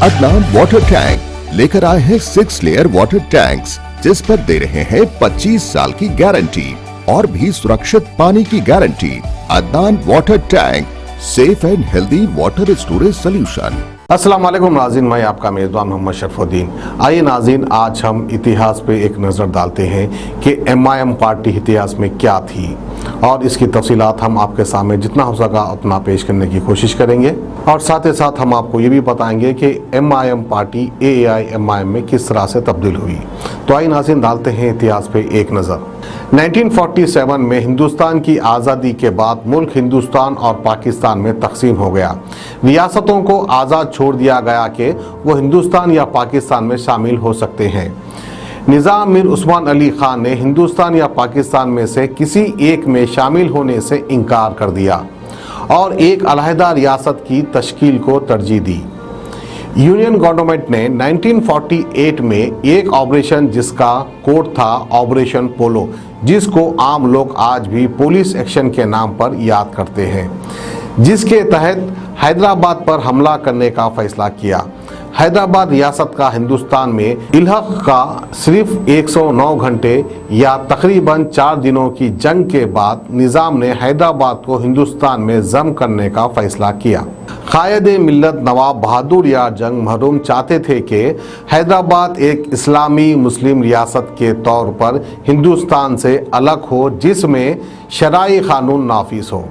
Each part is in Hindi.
अदनान वाटर टैंक लेकर आए हैं 6 लेयर वाटर टैंक्स, जिस पर दे रहे हैं 25 साल की गारंटी और भी सुरक्षित पानी की guarantee. Adnan water tank, safe and healthy water storage solution. अस्सलाम वालेकुम नाज़रीन, मैं आपका मेज़बान मोहम्मद शरफुद्दीन। आइए नाज़रीन, आज हम इतिहास पे एक नज़र डालते हैं कि MIM पार्टी इतिहास में क्या थी और इसकी तफसीलात हम आपके सामने जितना हो सका उतना पेश करने की कोशिश करेंगे और साथ ही साथ हम आपको ये भी बताएंगे कि MIM पार्टी AAI-MIM में किस तरह से तब्दील हुई। तो आइए नाज़रीन, डालते हैं इतिहास पे एक नज़र। 1947 में हिंदुस्तान की आज़ादी के बाद मुल्क हिंदुस्तान और पाकिस्तान में तकसीम हो गया। रियासतों को आज़ाद छोड़ दिया गया कि वो हिंदुस्तान या पाकिस्तान में शामिल हो सकते हैं। निज़ाम मीर उस्मान अली खान ने हिंदुस्तान या पाकिस्तान में से किसी एक में शामिल होने से इनकार कर दिया और एक अलहदा रियासत की तश्कील को तरजीह दी। यूनियन गवर्नमेंट ने 1948 में एक ऑपरेशन जिसका कोड था ऑपरेशन पोलो, जिसको आम लोग आज भी पुलिस एक्शन के नाम पर याद करते हैं, जिसके तहत हैदराबाद पर हमला करने का फैसला किया। हैदराबाद रियासत का हिंदुस्तान में इल्हक का सिर्फ 109 घंटे या तकरीबन 4 दिनों की जंग के बाद निज़ाम ने हैदराबाद को हिंदुस्तान में ज़म करने का फैसला किया। कायदे मिल्लत नवाब बहादुर यार जंग महरूम चाहते थे कि हैदराबाद एक इस्लामी मुस्लिम रियासत के तौर पर हिंदुस्तान से अलग हो, जिसमें शराई कानून नाफिज हो।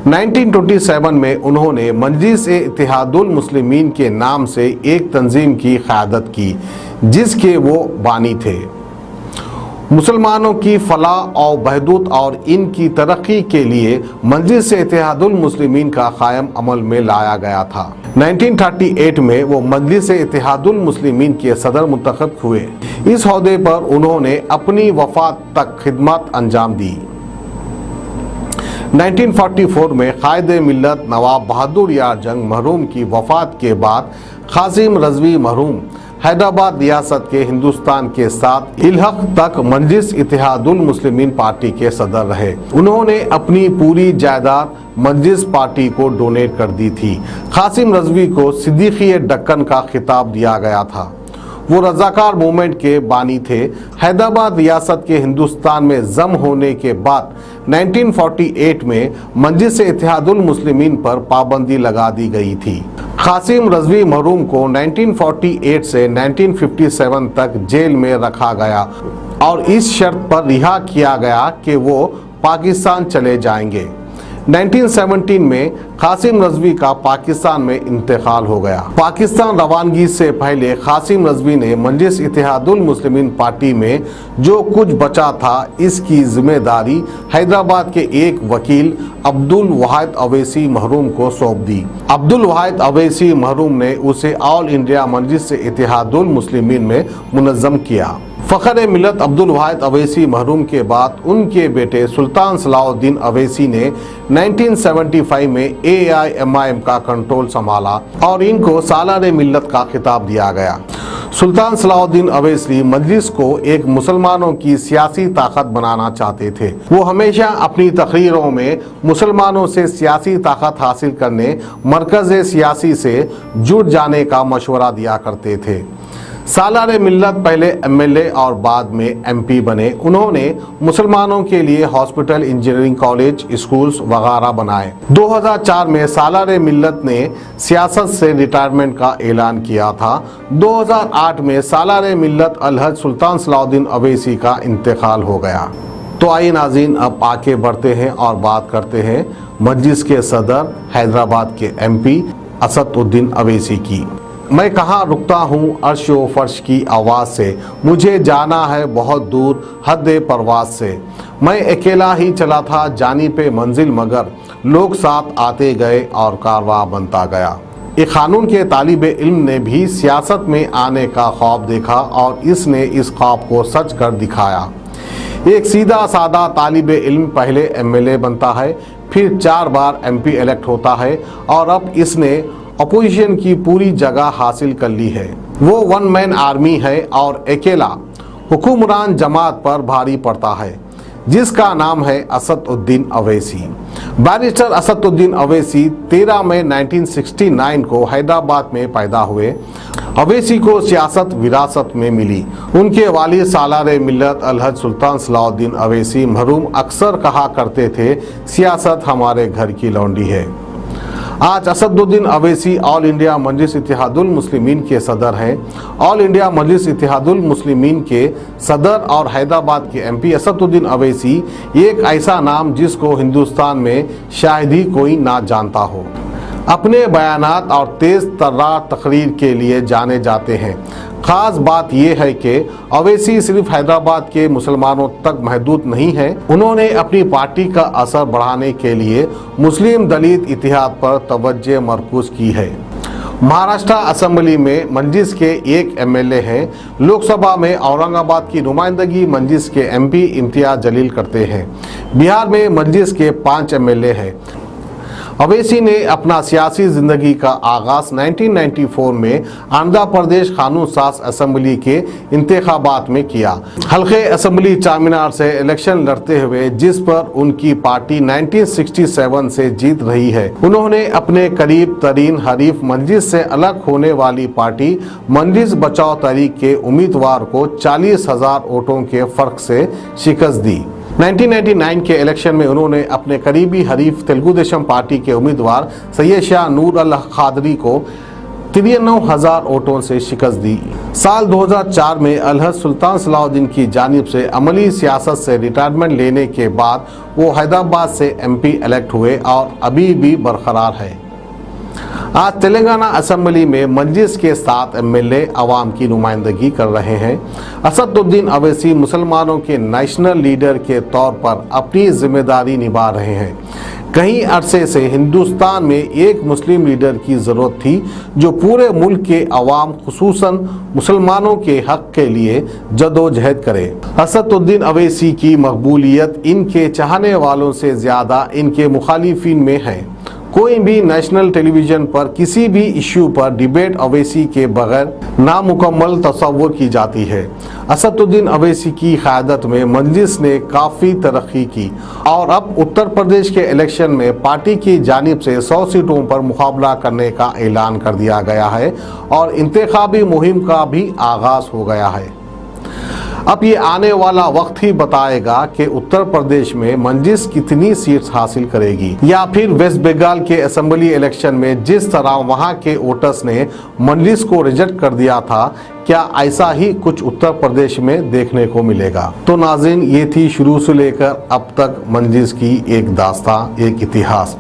1927 में उन्होंने मजलिस-ए-इत्तेहादुल मुस्लिमीन के नाम से एक तंजीम की क़यादत की, जिसके वो बानी थे। मुसलमानों की फलाह और बहबूद और इनकी तरक्की के लिए मजलिस-ए-इत्तेहादुल मुस्लिमीन का कायम अमल में लाया गया था। 1938 में वो मजलिस-ए-इत्तेहादुल मुस्लिमीन के सदर मुंतखब हुए। इस ओहदे पर उन्होंने अपनी वफात तक खिदमत अंजाम दी। 1944 में कायदे मिल्लत नवाब बहादुर यार जंग महरूम की वफात के बाद कासिम रज़वी महरूम हैदराबाद रियासत के हिंदुस्तान के साथ इल्हक तक मजलिस-इत्तेहादुल मुस्लिमीन पार्टी के सदर रहे। उन्होंने अपनी पूरी जायदाद मजलिस पार्टी को डोनेट कर दी थी। कासिम रज़वी को सिद्दीक़-ए-दक्कन का खिताब दिया गया था। वो रज़ाकार मूवमेंट के बानी थे। हैदराबाद रियासत के हिंदुस्तान में ज़म होने के बाद 1948 में मजलिस-ए-इत्तेहादुल मुस्लिमीन पर पाबंदी लगा दी गई थी। कासिम रज़वी महरूम को 1948 से 1957 तक जेल में रखा गया और इस शर्त पर रिहा किया गया कि वो पाकिस्तान चले जाएंगे। 1917 में कासिम रज़वी का पाकिस्तान में इंतकाल हो गया। पाकिस्तान रवानगी से पहले कासिम रज़वी ने मजलिस-इत्तेहादुल मुस्लिमीन पार्टी में जो कुछ बचा था, इसकी जिम्मेदारी हैदराबाद के एक वकील अब्दुल वाहिद अवैसी महरूम को सौंप दी। अब्दुल वाहिद अवैसी महरूम ने उसे ऑल इंडिया मजलिस-इत्तेहादुल मुस्लिमीन में मुनज़्ज़म किया। फ़ख्र मिल्लत अब्दुल वाहिद अवैसी महरूम के बाद उनके बेटे सुल्तान सलाहुद्दीन अवैसी ने 1975 में AAI-MIM का कंट्रोल संभाला और इनको सालार मिल्लत का खिताब दिया गया। सुल्तान सलाहुद्दीन अवैसी मजलिस को एक मुसलमानों की सियासी ताकत बनाना चाहते थे। वो हमेशा अपनी तकरीरों में मुसलमानों से सियासी ताकत हासिल करने, मरकज़ सियासी से जुड़ जाने का मशवरा दिया करते थे। सालार मिल्लत पहले MLA और बाद में MP बने। उन्होंने मुसलमानों के लिए हॉस्पिटल, इंजीनियरिंग कॉलेज, स्कूल्स वगैरह बनाए। 2004 में सालार मिल्लत ने सियासत से रिटायरमेंट का ऐलान किया था। 2008 में सालार मिल्लत अलहज सुल्तान सलाहुद्दीन अवैसी का इंतकाल हो गया। तो आइए नाज़रीन, अब आगे बढ़ते हैं और बात करते हैं मजलिस के सदर हैदराबाद के MP असदुद्दीन अवैसी की। मैं कहाँ रुकता हूँ अर्श व फर्श की आवाज़ से, मुझे जाना है बहुत दूर हद परवाज़ से। मैं अकेला ही चला था जानी पे मंजिल, मगर लोग साथ आते गए और कारवां बनता गया। एक कानून के तालिब इल्म ने भी सियासत में आने का ख्वाब देखा और इसने इस ख्वाब को सच कर दिखाया। एक सीधा सादा तालिब इल्म पहले MLA बनता है, फिर 4 बार MP इलेक्ट होता है और अब इसने अपोजिशन की पूरी जगह हासिल कर ली है। वो 1 मैन आर्मी है और अकेला हुक्मरान जमात पर भारी पड़ता है। जिसका नाम है असदुद्दीन अवैसी। बैरिस्टर असदुद्दीन अवैसी 13 मई 1969 को हैदराबाद में पैदा हुए। अवैसी को सियासत विरासत में मिली। उनके वालिद सालारे मिल्लत अलहज सुल्तान सलाउद्दीन अवैसी मरहूम अक्सर कहा करते थे, सियासत हमारे घर की लौंडी है। आज असदुद्दीन अवैसी ऑल इंडिया मजलिस इत्तेहादुल मुस्लिमीन के सदर हैं। ऑल इंडिया मजलिस इत्तेहादुल मुस्लिमीन के सदर और हैदराबाद के एमपी असदुद्दीन अवैसी एक ऐसा नाम जिसको हिंदुस्तान में शायद ही कोई ना जानता हो। अपने बयानात और तेज तर्रार तकरीर के लिए जाने जाते हैं। खास बात यह है कि अवैसी सिर्फ हैदराबाद के मुसलमानों तक महदूद नहीं है, उन्होंने अपनी पार्टी का असर बढ़ाने के लिए मुस्लिम दलित इतिहाद पर तवज्जो मरकूज की है। महाराष्ट्र असेंबली में मंजिस के एक एमएलए हैं। लोकसभा में औरंगाबाद की नुमाइंदगी मंजिस के एमपी इम्तियाज जलील करते हैं। बिहार में मंजिस के 5 एमएलए हैं। अवैसी ने अपना सियासी जिंदगी का आगाज 1994 में आंध्र प्रदेश कानून साज असेंबली के इंतखाबात में किया। हल्के असेंबली चारमीनार से इलेक्शन लड़ते हुए जिस पर उनकी पार्टी 1967 से जीत रही है। उन्होंने अपने करीब तरीन हरीफ मंजिस से अलग होने वाली पार्टी मंजिस बचाओ तहरीक के उम्मीदवार को 40,000 वोटों के फर्क से शिकस्त दी। 1999 के इलेक्शन में उन्होंने अपने करीबी हरीफ तेलुगु देशम पार्टी के उम्मीदवार सैयद शाह नूर अल खादरी को 93,000 वोटों से शिकस्त दी। साल 2004 में अलहज सुल्तान सलाउद्दीन की जानिब से अमली सियासत से रिटायरमेंट लेने के बाद वो हैदराबाद से एमपी इलेक्ट हुए और अभी भी बरकरार है। आज तेलंगाना असेंबली में मंजिस के 7 एमएलए अवाम की नुमाइंदगी कर रहे हैं। असदुद्दीन अवैसी मुसलमानों के नेशनल लीडर के तौर पर अपनी जिम्मेदारी निभा रहे हैं। कई अरसे से हिंदुस्तान में एक मुस्लिम लीडर की ज़रूरत थी जो पूरे मुल्क के अवाम खुसूसन मुसलमानों के हक के लिए जदोजहद करे। असदुद्दीन अवैसी की मकबूलियत इनके चाहने वालों से ज़्यादा इनके मुखालिफिन में है। कोई भी नेशनल टेलीविज़न पर किसी भी इश्यू पर डिबेट अवैसी के बगैर नामुकम्मल तस्वुर की जाती है। असदुद्दीन अवैसी की क़यादत में मंजिस ने काफ़ी तरक्की की और अब उत्तर प्रदेश के इलेक्शन में पार्टी की जानिब से 100 सीटों पर मुकाबला करने का ऐलान कर दिया गया है और इंतखाबी मुहिम का भी आगाज़ हो गया है। अब ये आने वाला वक्त ही बताएगा कि उत्तर प्रदेश में मंजिस कितनी सीट्स हासिल करेगी या फिर वेस्ट बंगाल के असेंबली इलेक्शन में जिस तरह वहां के वोटर्स ने मंजिस को रिजेक्ट कर दिया था, क्या ऐसा ही कुछ उत्तर प्रदेश में देखने को मिलेगा। तो नाज़रीन, ये थी शुरू से लेकर अब तक मंजिस की एक दास्तां, एक इतिहास।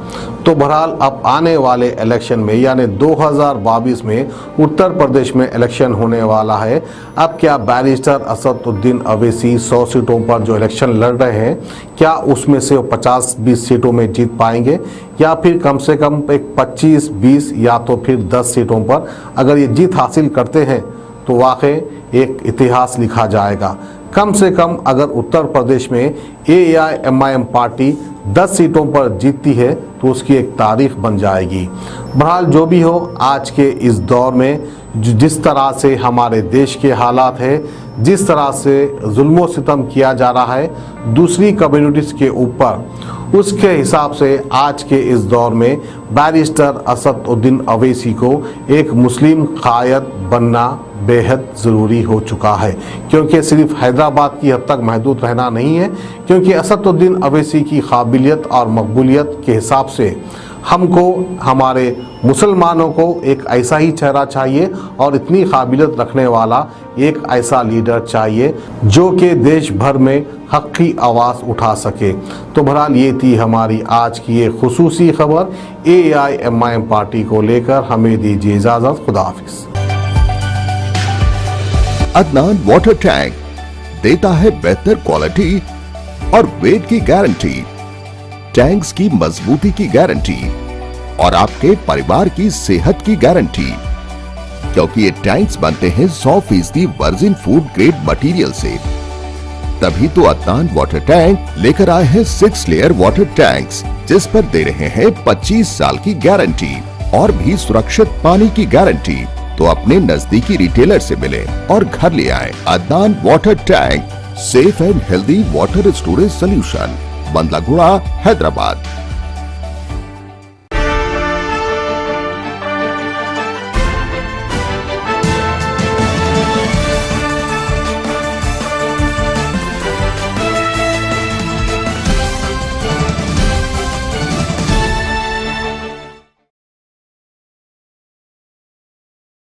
तो बहरहाल अब आने वाले इलेक्शन में यानी 2022 में उत्तर प्रदेश में इलेक्शन होने वाला है। अब क्या बैरिस्टर असदुद्दीन अवैसी 100 सीटों पर जो इलेक्शन लड़ रहे हैं, क्या उसमें से 50-20 सीटों में जीत पाएंगे या फिर कम से कम एक 25-20 या तो फिर 10 सीटों पर अगर ये जीत हासिल करते हैं तो वाकई एक इतिहास लिखा जाएगा। कम से कम अगर उत्तर प्रदेश में AIMIM पार्टी 10 सीटों पर जीतती है तो उसकी एक तारीख बन जाएगी। बहरहाल जो भी हो, आज के इस दौर में जिस तरह से हमारे देश के हालात है, जिस तरह से जुल्म सितम किया जा रहा है दूसरी कम्युनिटीज़ के ऊपर, उसके हिसाब से आज के इस दौर में बैरिस्टर असदुद्दीन अवैसी को एक मुस्लिम कायद बनना बेहद ज़रूरी हो चुका है, क्योंकि सिर्फ हैदराबाद की हद तक महदूद रहना नहीं है, क्योंकि असदुद्दीन अवैसी की काबिलियत और मकबूलियत के हिसाब से हमको, हमारे मुसलमानों को एक ऐसा ही चेहरा चाहिए और इतनी काबिलियत रखने वाला एक ऐसा लीडर चाहिए जो कि देश भर में हक की आवाज़ उठा सके। तो बहरहाल ये थी हमारी आज की ये खुसूसी खबर AIMIM पार्टी को लेकर। हमें दीजिए इजाज़त। खुदा हाफिज़। अदनान वाटर टैंक देता है बेहतर क्वालिटी और वेट की गारंटी, टैंक्स की मजबूती की गारंटी और आपके परिवार की सेहत की गारंटी, क्योंकि ये टैंक्स बनते हैं 100% वर्जिन फूड ग्रेड मटेरियल से। तभी तो अदनान वाटर टैंक लेकर आए हैं 6 लेयर वाटर टैंक्स, जिस पर दे रहे हैं 25 साल की गारंटी और भी सुरक्षित पानी की गारंटी। तो अपने नजदीकी रिटेलर से मिले और घर ले आए Adnan water tank, safe and healthy water storage solution, Bandlaguda, Hyderabad.